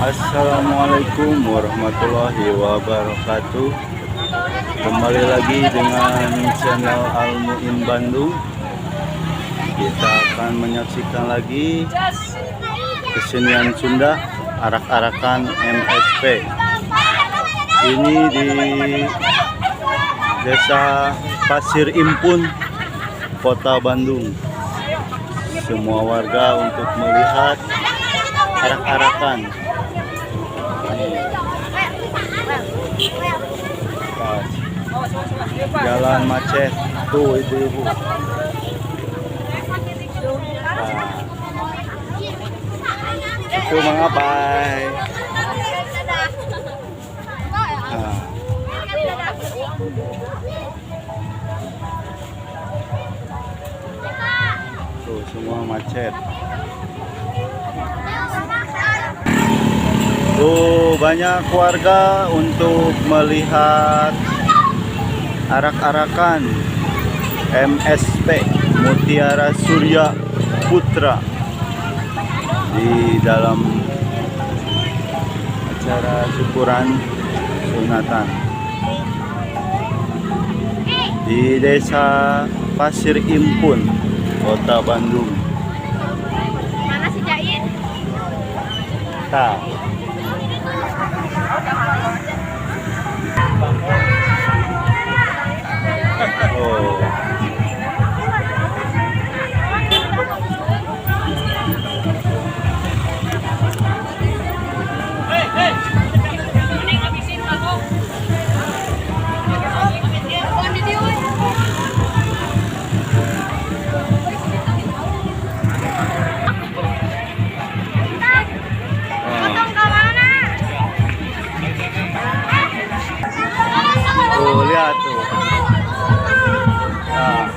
Assalamualaikum warahmatullahi wabarakatuh. Kembali lagi dengan channel Al-Mu'in Bandung. Kita akan menyaksikan lagi kesenian Sunda arak-arakan MSP. Ini di Desa Pasir Impun, Kota Bandung. Semua warga untuk melihat arak-arakan. Jalan macet tuh ibu-ibu. Itu mengapai. Tuh semua macet. Tuh banyak warga untuk melihat arak-arakan MSP Mutiara Surya Putra di dalam acara syukuran sunatan di Desa Pasir Impun, Kota Bandung. Mana si Jain? Tak. Oh. Tuh, lihat tuh. Nah.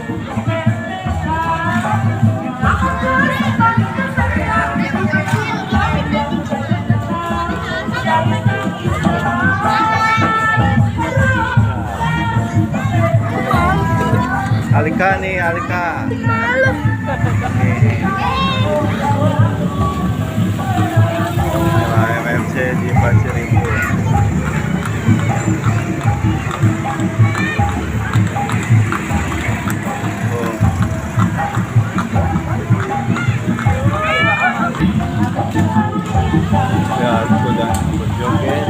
Alika nih, Alika. Nah, MMC di Pasir Impun. Ya, sudah berjoget.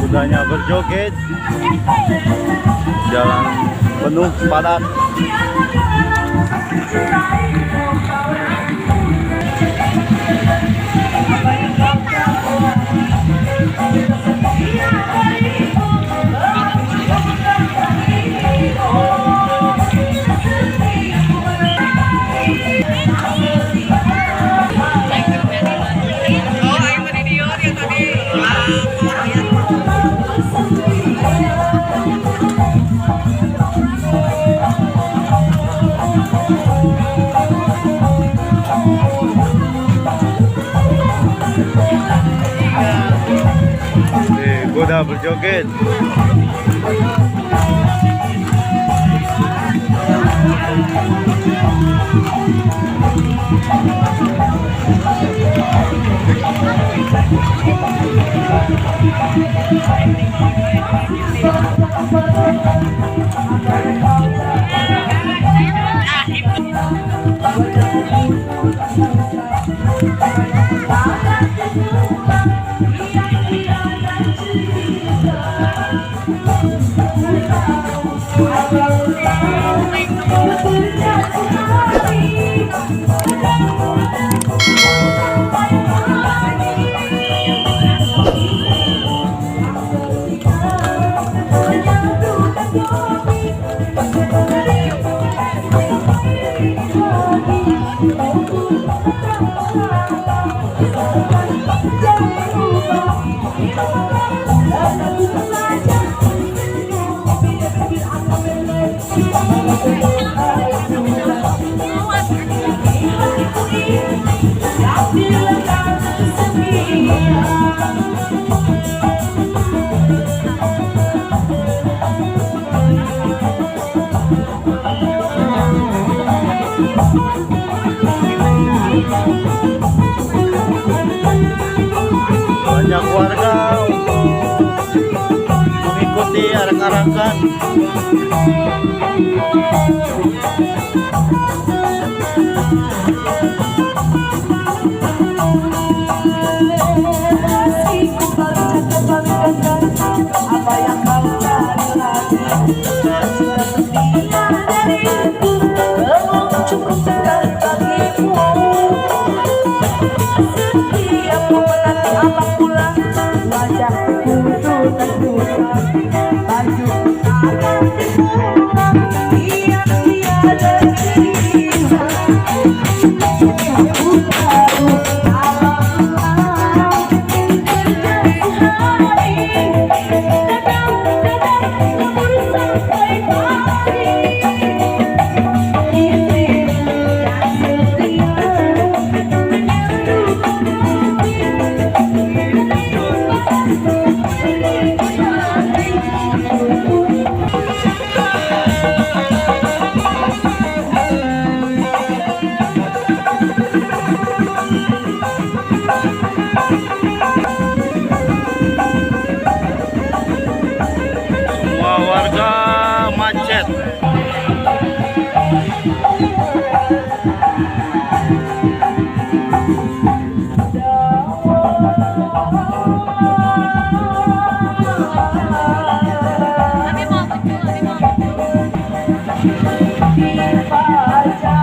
Kudanya berjoget, jalan penuh padat. Kuda berjoget. Tarakan. Apa yang kau cari lagi? Belum cukup sekali bagimu. Setiap kau menanti apa pula, wajahku sudah berubah. Baju akan berubah, yang tiada cerita. Aku baru alam terjadi hari. Kadang-kadang kabur sampai pagi. Istri yang setia. Semua warga macet. Kami mau kunjung, kami mau kunjung. Warga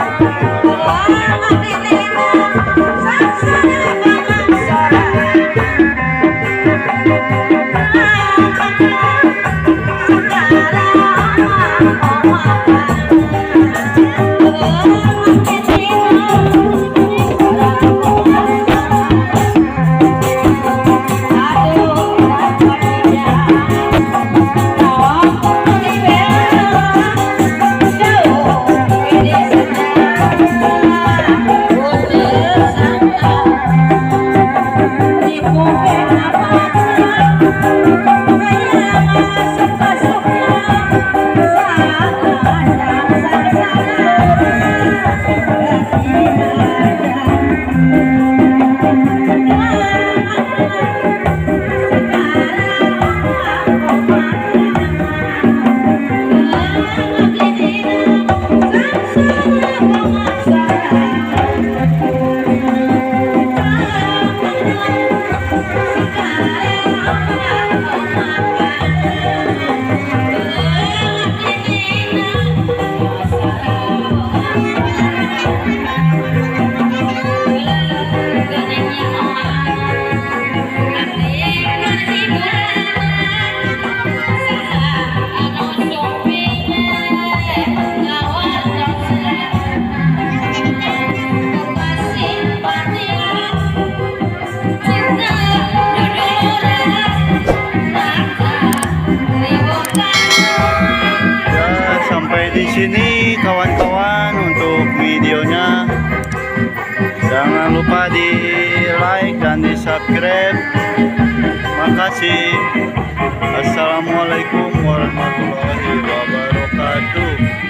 Sayang sini kawan-kawan untuk videonya. Jangan lupa di like dan di subscribe. Makasih. Assalamualaikum warahmatullahi wabarakatuh.